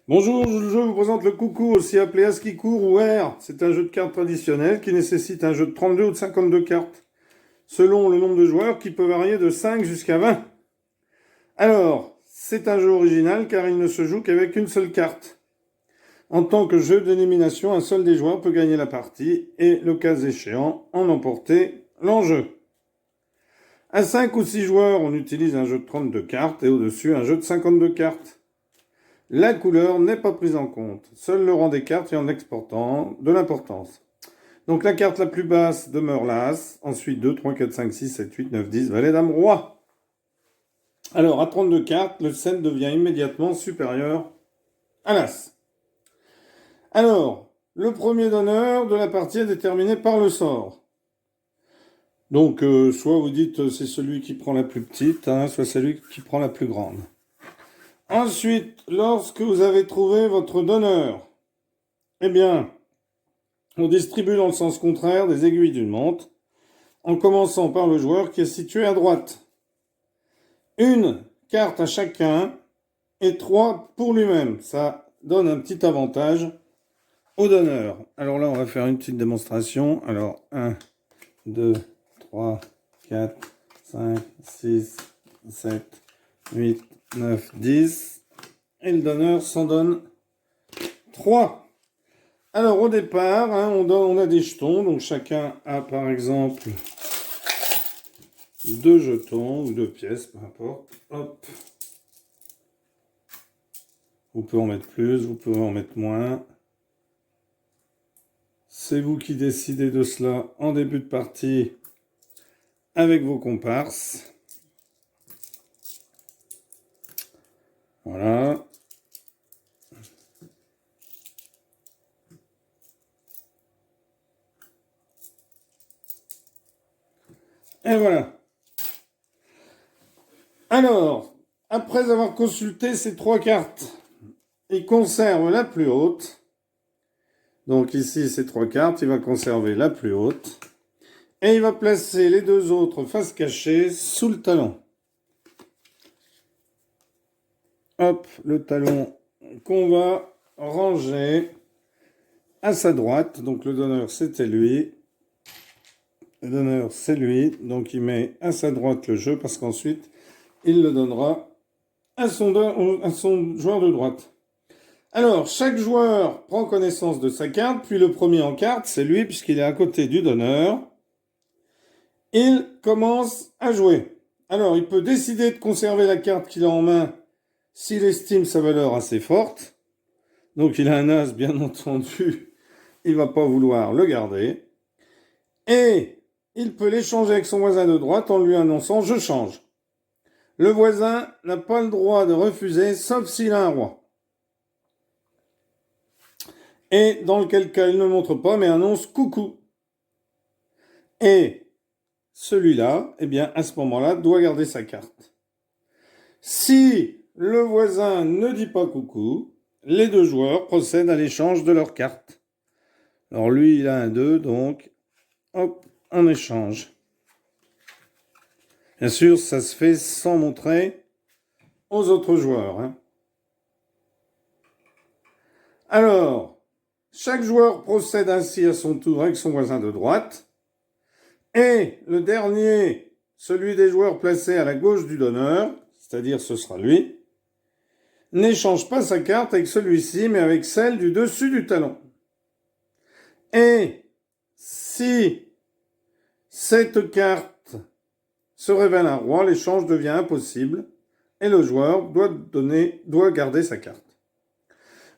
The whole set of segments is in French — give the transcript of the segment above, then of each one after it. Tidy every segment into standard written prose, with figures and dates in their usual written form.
Bonjour, je vous présente le coucou, aussi appelé ASCII court ou R. C'est un jeu de cartes traditionnel qui nécessite un jeu de 32 ou de 52 cartes, selon le nombre de joueurs qui peut varier de 5 jusqu'à 20. Alors, c'est un jeu original car il ne se joue qu'avec une seule carte. En tant que jeu d'élimination, un seul des joueurs peut gagner la partie et, le cas échéant, en emporter l'enjeu. À 5 ou 6 joueurs, on utilise un jeu de 32 cartes et au-dessus un jeu de 52 cartes. La couleur n'est pas prise en compte. Seul le rang des cartes est en exportant de l'importance. Donc la carte la plus basse demeure l'As. Ensuite 2, 3, 4, 5, 6, 7, 8, 9, 10, Valet, Dame, Roi. Alors à 32 cartes, le 7 devient immédiatement supérieur à l'As. Alors, le premier donneur de la partie est déterminé par le sort. Donc soit vous dites c'est celui qui prend la plus petite, soit celui qui prend la plus grande. Ensuite, lorsque vous avez trouvé votre donneur, eh bien, on distribue dans le sens contraire des aiguilles d'une montre, en commençant par le joueur qui est situé à droite. Une carte à chacun et 3 pour lui-même. Ça donne un petit avantage au donneur. Alors là, on va faire une petite démonstration. Alors, 1, 2, 3, 4, 5, 6, 7, 8, 9, 10. Et le donneur s'en donne 3. Alors au départ, on a des jetons, donc chacun a par exemple 2 jetons ou 2 pièces, peu importe. Hop. Vous pouvez en mettre plus, vous pouvez en mettre moins. C'est vous qui décidez de cela en début de partie avec vos comparses. Voilà. Et voilà. Alors, après avoir consulté ces 3 cartes, il conserve la plus haute. Donc ici, ces 3 cartes, il va conserver la plus haute. Et il va placer les 2 autres face cachée sous le talon. Hop, le talon qu'on va ranger à sa droite. Donc le donneur, c'était lui. Le donneur, c'est lui. Donc il met à sa droite le jeu parce qu'ensuite, il le donnera à son joueur de droite. Alors, chaque joueur prend connaissance de sa carte, puis le premier en carte, c'est lui, puisqu'il est à côté du donneur. Il commence à jouer. Alors, il peut décider de conserver la carte qu'il a en main s'il estime sa valeur assez forte. Donc, il a un as, bien entendu. Il va pas vouloir le garder. Et il peut l'échanger avec son voisin de droite en lui annonçant « Je change ». Le voisin n'a pas le droit de refuser, sauf s'il a un roi. Et dans lequel cas il ne montre pas, mais annonce « Coucou ». Et celui-là, eh bien, à ce moment-là, doit garder sa carte. Si le voisin ne dit pas coucou, les 2 joueurs procèdent à l'échange de leurs cartes. Alors lui, il a un 2, donc, hop, on échange. Bien sûr, ça se fait sans montrer aux autres joueurs. Alors, chaque joueur procède ainsi à son tour avec son voisin de droite. Et le dernier, celui des joueurs placés à la gauche du donneur, c'est-à-dire ce sera lui, n'échange pas sa carte avec celui-ci, mais avec celle du dessus du talon. Et si cette carte se révèle un roi, l'échange devient impossible et le joueur doit garder sa carte.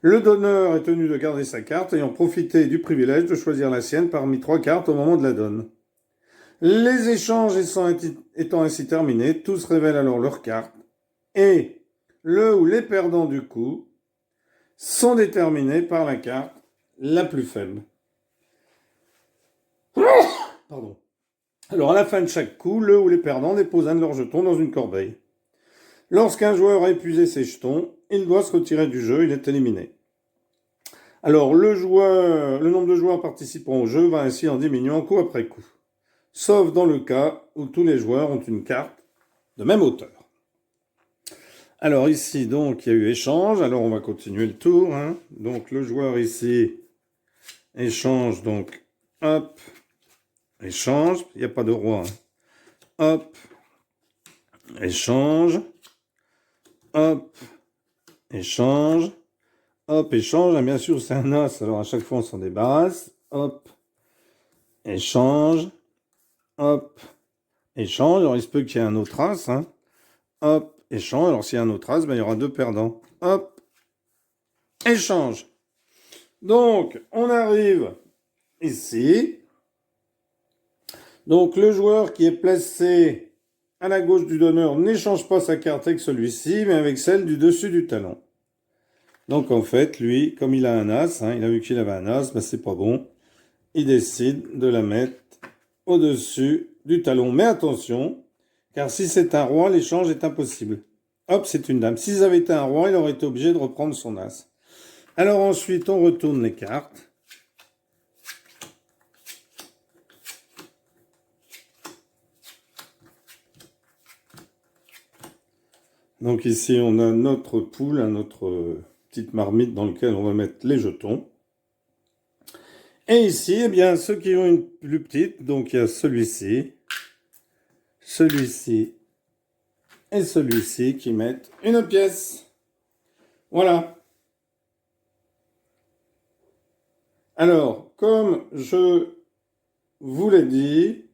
Le donneur est tenu de garder sa carte, ayant profité du privilège de choisir la sienne parmi 3 cartes au moment de la donne. Les échanges étant ainsi terminés, tous révèlent alors leurs cartes et le ou les perdants du coup sont déterminés par la carte la plus faible. Pardon. Alors à la fin de chaque coup, le ou les perdants déposent un de leurs jetons dans une corbeille. Lorsqu'un joueur a épuisé ses jetons, il doit se retirer du jeu, il est éliminé. Alors le nombre de joueurs participant au jeu va ainsi en diminuant coup après coup. Sauf dans le cas où tous les joueurs ont une carte de même hauteur. Alors ici, donc, il y a eu échange. Alors, on va continuer le tour, hein. Donc, le joueur ici échange. Donc, hop, échange. Il n'y a pas de roi, hein. Hop, échange. Hop, échange. Hop, échange. Ah, bien sûr, c'est un as. Alors, à chaque fois, on s'en débarrasse. Hop, échange. Hop, échange. Alors, il se peut qu'il y ait un autre as, hein. Hop, échange. Alors, s'il y a un autre as, ben, il y aura deux perdants. Hop, échange. Donc, on arrive ici. Donc, le joueur qui est placé à la gauche du donneur n'échange pas sa carte avec celui-ci, mais avec celle du dessus du talon. Donc, en fait, lui, comme il a un as, hein, il a vu qu'il avait un as, ben, c'est pas bon. Il décide de la mettre au-dessus du talon. Mais attention, car si c'est un roi, l'échange est impossible. Hop, c'est une dame. S'ils avaient été un roi, il aurait été obligé de reprendre son as. Alors ensuite, on retourne les cartes. Donc ici, on a notre poule, notre petite marmite dans laquelle on va mettre les jetons. Et ici, eh bien, ceux qui ont une plus petite, donc il y a celui-ci, celui-ci et celui-ci qui mettent une pièce. Voilà. Alors, comme je vous l'ai dit,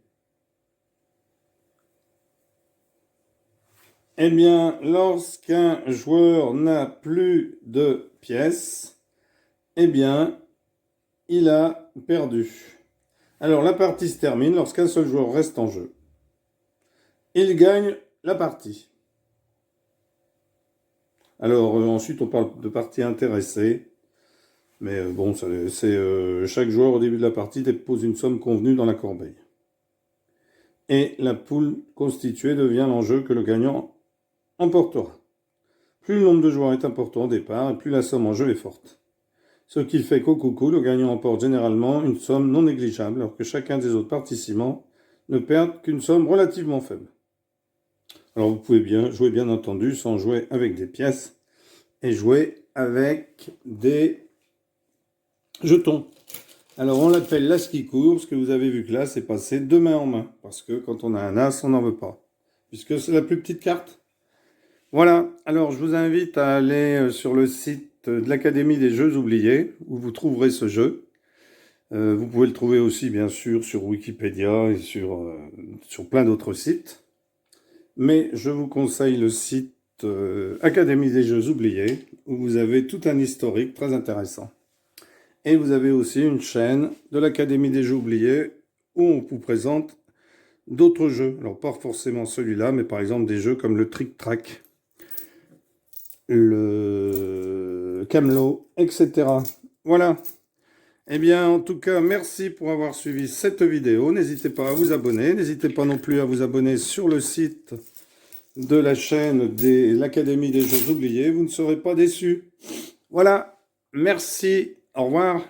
eh bien, lorsqu'un joueur n'a plus de pièces, eh bien, il a perdu. Alors, la partie se termine lorsqu'un seul joueur reste en jeu. Il gagne la partie. Alors, ensuite, on parle de partie intéressée. Mais bon, c'est chaque joueur au début de la partie dépose une somme convenue dans la corbeille. Et la poule constituée devient l'enjeu que le gagnant emportera. Plus le nombre de joueurs est important au départ, et plus la somme en jeu est forte. Ce qui fait qu'au coucou, le gagnant emporte généralement une somme non négligeable, alors que chacun des autres participants ne perd qu'une somme relativement faible. Alors vous pouvez bien jouer, bien entendu, sans jouer avec des pièces, et jouer avec des jetons. Alors on l'appelle l'as qui court, parce que vous avez vu que là, c'est passé de main en main, parce que quand on a un as, on n'en veut pas, puisque c'est la plus petite carte. Voilà, alors je vous invite à aller sur le site de l'Académie des Jeux Oubliés, où vous trouverez ce jeu. Vous pouvez le trouver aussi, bien sûr, sur Wikipédia et sur plein d'autres sites. Mais je vous conseille le site Académie des Jeux Oubliés, où vous avez tout un historique très intéressant. Et vous avez aussi une chaîne de l'Académie des Jeux Oubliés, où on vous présente d'autres jeux. Alors pas forcément celui-là, mais par exemple des jeux comme le Trick Track, le Camelot, etc. Voilà. Eh bien, en tout cas, merci pour avoir suivi cette vidéo. N'hésitez pas à vous abonner. N'hésitez pas non plus à vous abonner sur le site de la chaîne de l'Académie des Jeux Oubliés. Vous ne serez pas déçus. Voilà. Merci. Au revoir.